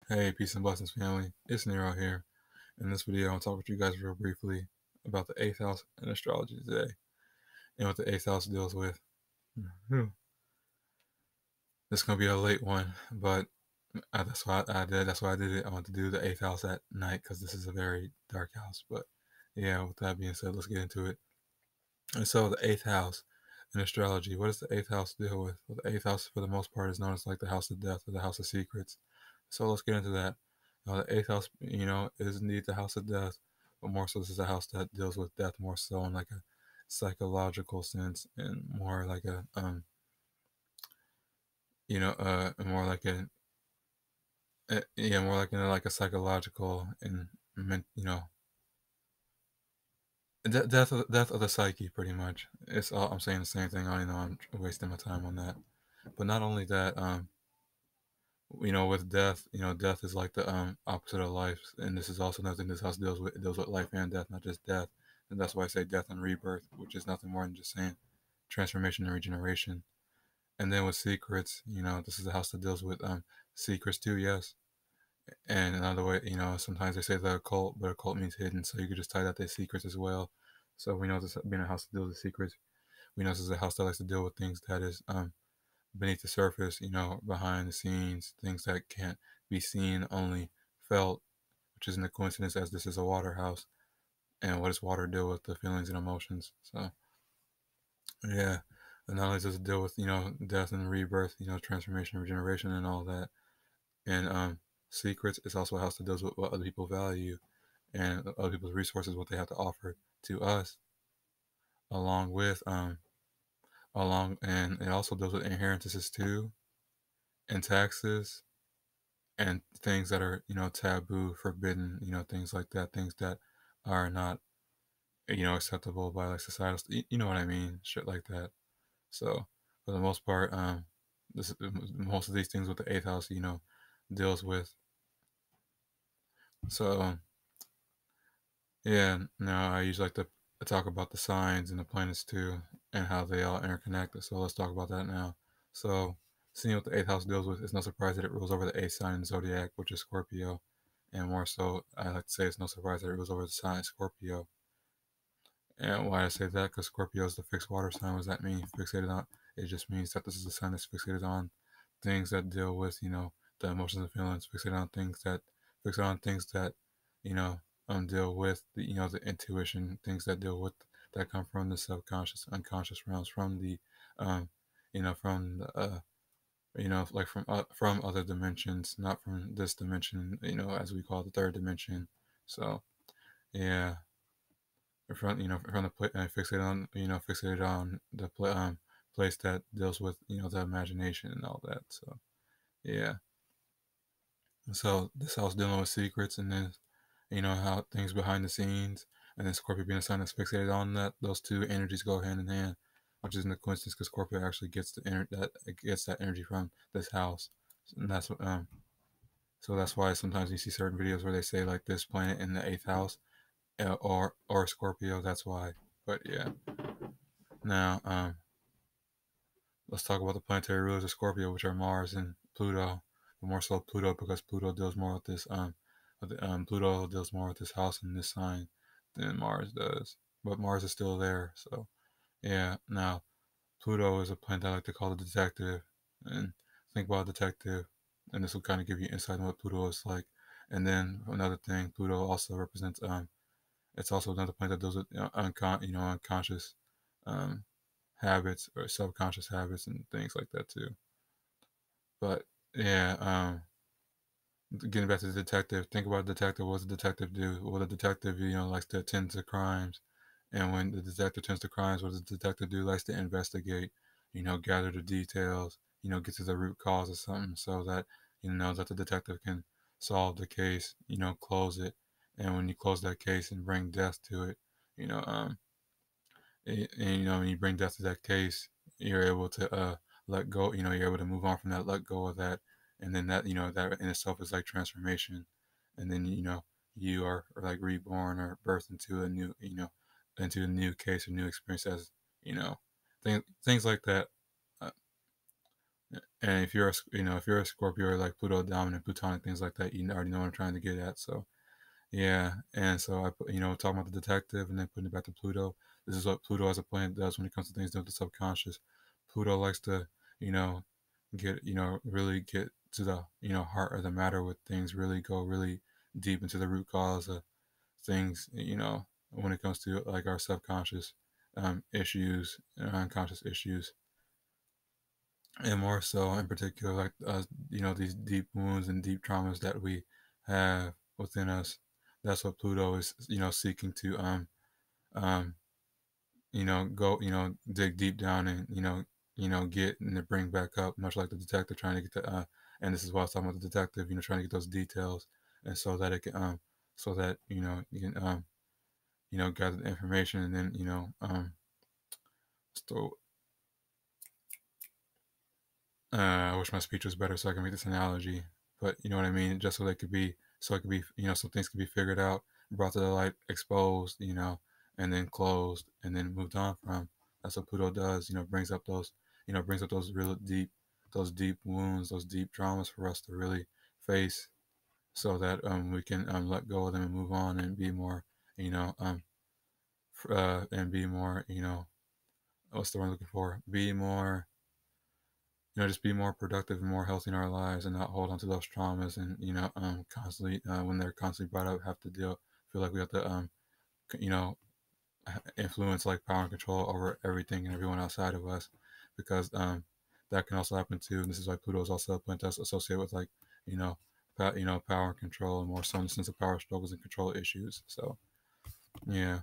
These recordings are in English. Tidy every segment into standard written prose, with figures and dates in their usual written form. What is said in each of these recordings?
Hey, peace and blessings, family. It's Nero here. In this video, I'll talk with you guys real briefly about the eighth house in astrology today and what the eighth house deals with. Whew. This is gonna be a late one, but that's why I did. That's why I did it. I want to do the eighth house at night because this is a very dark house. But yeah, with that being said, let's get into it. And so, the eighth house in astrology. What does the eighth house deal with? Well, the eighth house, for the most part, is known as like the house of death or the house of secrets. So let's get into that. The eighth house, is indeed the house of death, but more so this is a house that deals with death more so in like a psychological sense and more like a more like more like in like a psychological and death of the psyche, pretty much. It's all I'm saying the same thing. I don't know I'm wasting my time on that. But not only that, with death, death is like the opposite of life, and this is also nothing this house deals with. It deals with life and death, not just death, and that's why I say death and rebirth, which is nothing more than just saying transformation and regeneration. And then with secrets, this is a house that deals with secrets too, yes. And another way, sometimes they say the occult, but occult means hidden, so you could just tie that to secrets as well. So we know this being a house that deals with secrets. We know this is a house that likes to deal with things that is beneath the surface, behind the scenes, things that can't be seen, only felt, which isn't a coincidence as this is a water house. And what does water deal with? The feelings and emotions. So, yeah. And not only does it deal with, death and rebirth, transformation, regeneration, and all that. And secrets is also a house that deals with what other people value and other people's resources, what they have to offer to us, along with, and it also deals with inheritances too, and taxes, and things that are taboo, forbidden, things like that, things that are not acceptable by like societal, you know what I mean, shit like that. So for the most part, most of these things with the eighth house, deals with. So yeah, now I usually like to talk about the signs and the planets too, and how they all interconnect. So let's talk about that now. So seeing what the eighth house deals with, it's no surprise that it rules over the eighth sign in the zodiac, which is Scorpio. And more so, I like to say it's no surprise that it was over the sign Scorpio. And why I say that, because Scorpio is the fixed water sign. What does that mean? Fixated on? It just means that this is a sign that's fixated on things that deal with, the emotions and feelings. Fixated on things that, you know, deal with the, the intuition, things that deal with that come from the subconscious, unconscious realms, from the, um, from the, like from other dimensions, not from this dimension, as we call the third dimension. So yeah, from the fixated on, fixated on the place that deals with, the imagination and all that. So yeah, so this house dealing with secrets, and then how things behind the scenes, and then Scorpio being a sign that's fixated on that. Those two energies go hand in hand, which isn't a coincidence because Scorpio actually gets that energy from this house, and that's what so that's why sometimes you see certain videos where they say like this planet in the eighth house, or Scorpio. That's why. But yeah, now let's talk about the planetary rulers of Scorpio, which are Mars and Pluto, but more so Pluto because Pluto deals more with this Pluto deals more with this house and this sign than Mars does. But Mars is still there, so yeah. Now Pluto is a planet I like to call the detective, and think about a detective, and this will kind of give you insight on what Pluto is like. And then another thing, Pluto also represents it's also another planet that deals with unconscious um habits or subconscious habits and things like that too. But yeah, getting back to the detective, think about the detective. What does the detective do? Well, the detective, likes to attend to crimes. And when the detective attends to crimes, what does the detective do? Likes to investigate, gather the details, get to the root cause of something so that, that the detective can solve the case, close it. And when you close that case and bring death to it, you know, um, when you bring death to that case, you're able to let go. You're able to move on from that, let go of that, and then that that in itself is like transformation, and then you are like reborn or birthed into a new into a new case, a new experience, as things like that. Uh, And if you're if you're a Scorpio or like Pluto dominant, Plutonic things like that, you already know what I'm trying to get at. So yeah, and so I put, talking about the detective and then putting it back to Pluto. This is what Pluto as a planet does when it comes to things dealing with the subconscious. Pluto likes to, you know, really get to the, heart of the matter with things, really go really deep into the root cause of things, when it comes to like our subconscious issues and unconscious issues. And more so in particular, like, these deep wounds and deep traumas that we have within us. That's what Pluto is, seeking to um go, dig deep down and get and to bring back up, much like the detective trying to get the and this is why I was talking about the detective, trying to get those details, and so that it can so that you can gather the information, and then so I wish my speech was better so I can make this analogy, but you know what I mean. Just so they could be, so it could be, so things could be figured out, brought to the light, exposed, and then closed, and then moved on from. That's what Pluto does. Brings up those, brings up those deep wounds, those deep traumas for us to really face, so that we can let go of them and move on and be more, you know, and be more, what's the word I'm looking for? Be more, just be more productive and more healthy in our lives, and not hold on to those traumas, and constantly, when they're constantly brought up, have to feel like we have to you know influence, like, power and control over everything and everyone outside of us, because that can also happen too. And this is why Pluto is also a planet that's associated with, like, power and control, and more so in the sense of power struggles and control issues. So yeah.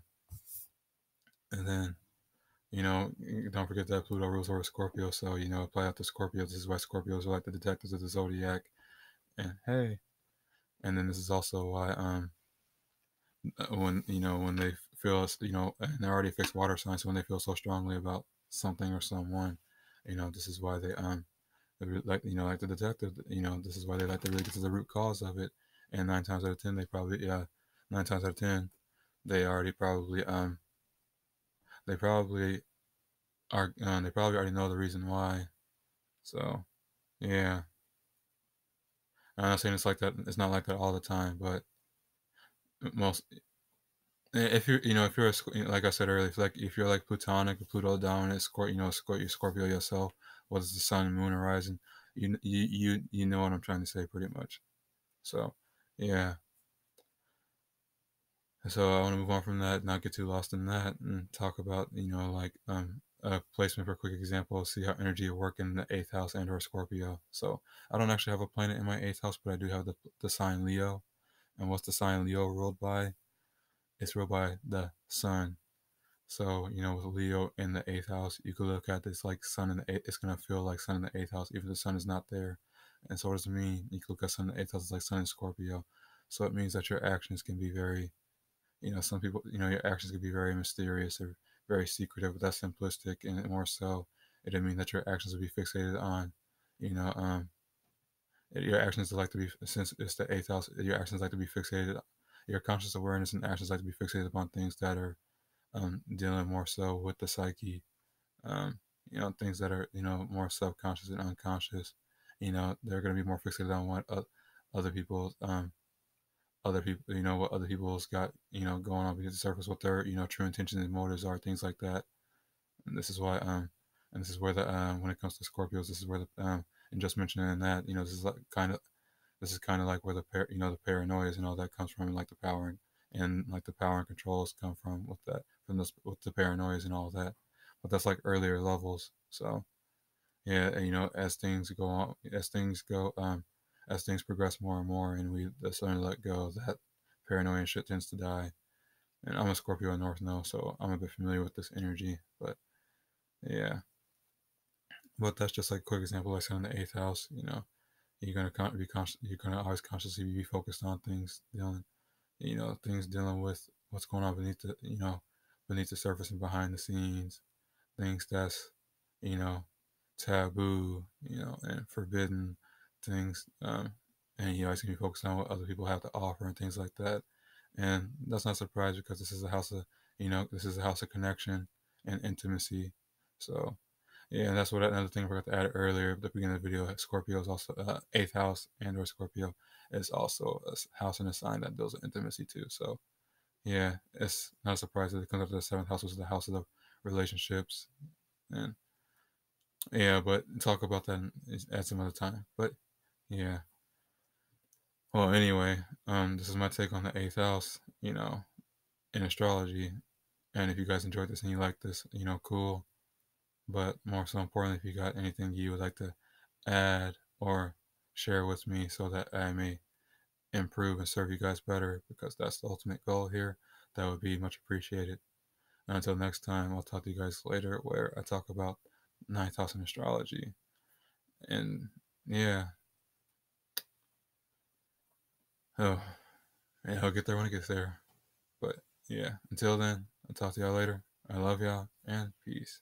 And then, don't forget that Pluto rules over Scorpio, so apply out to Scorpio. This is why Scorpios are like the detectives of the zodiac. And hey, and then this is also why when they feel, and they're already fixed water signs, so when they feel so strongly about something or someone, this is why like, like the detective, this is why they like to really get to the root cause of it. And 9 times out of 10, they probably, 9 times out of 10, they already probably they probably they probably already know the reason why. So yeah, I'm not saying it's like that. It's not like that all the time, but most, if you're, if you're like I said earlier, if you're like Plutonic or Pluto dominant, Scorpio yourself, what is the sun and moon horizon? You know what I'm trying to say, pretty much. So yeah, so I want to move on from that, not get too lost in that, and talk about, like, a placement for a quick example. See how energy will work in the eighth house and or Scorpio. So I don't actually have a planet in my eighth house, but I do have the sign Leo. And what's the sign Leo ruled by? It's ruled by the sun. So, with Leo in the eighth house, you could look at this like sun in the eighth. It's gonna feel like sun in the eighth house, even if the sun is not there. And so, what does it mean? You could look at sun in the eighth house as like sun in Scorpio. So it means that your actions can be very, some people, your actions can be very mysterious or very secretive, but that's simplistic. And more so, it didn't mean that your actions will be fixated on, you know, your actions like to be, since it's the eighth house, your actions like to be fixated. Your conscious awareness and actions like to be fixated upon things that are dealing more so with the psyche, um, things that are, more subconscious and unconscious. They're going to be more fixated on what other people's what other people's got, going on beneath the surface, what their, true intentions and motives are, things like that. And this is why, and this is where the when it comes to Scorpios, this is where the and just mentioning that, this is kind of like where the paranoias and all that comes from, and like the power and like the power and controls come from with that, from this, with the paranoias and all that. But that's like earlier levels. So yeah, and, as things go on, as things progress more and more, and we suddenly let go, that paranoia and shit tends to die. And I'm a Scorpio North Node, so I'm a bit familiar with this energy. But yeah, but that's just like a quick example. Like I said, in the eighth house, you're gonna be conscious. You're gonna always consciously be focused on things dealing, things dealing with what's going on beneath the, beneath the surface and behind the scenes. Things that's, you know, taboo, and forbidden things. And you always can be focused on what other people have to offer and things like that. And that's not surprising because this is a house of, this is a house of connection and intimacy. So Yeah, and that's what another thing I forgot to add earlier at the beginning of the video. Scorpio is also eighth house, and or Scorpio is also a house and a sign that deals with intimacy too. So yeah, it's not a surprise that it comes up to the seventh house, which is the house of the relationships. And yeah, but talk about that at some other time. But yeah, well, anyway, this is my take on the eighth house. In astrology. And if you guys enjoyed this and you like this, cool. But more so importantly, if you got anything you would like to add or share with me so that I may improve and serve you guys better, because that's the ultimate goal here, that would be much appreciated. And until next time, I'll talk to you guys later where I talk about ninth house in astrology. And yeah, oh, yeah, I'll get there when it gets there. But yeah, until then, I'll talk to y'all later. I love y'all and peace.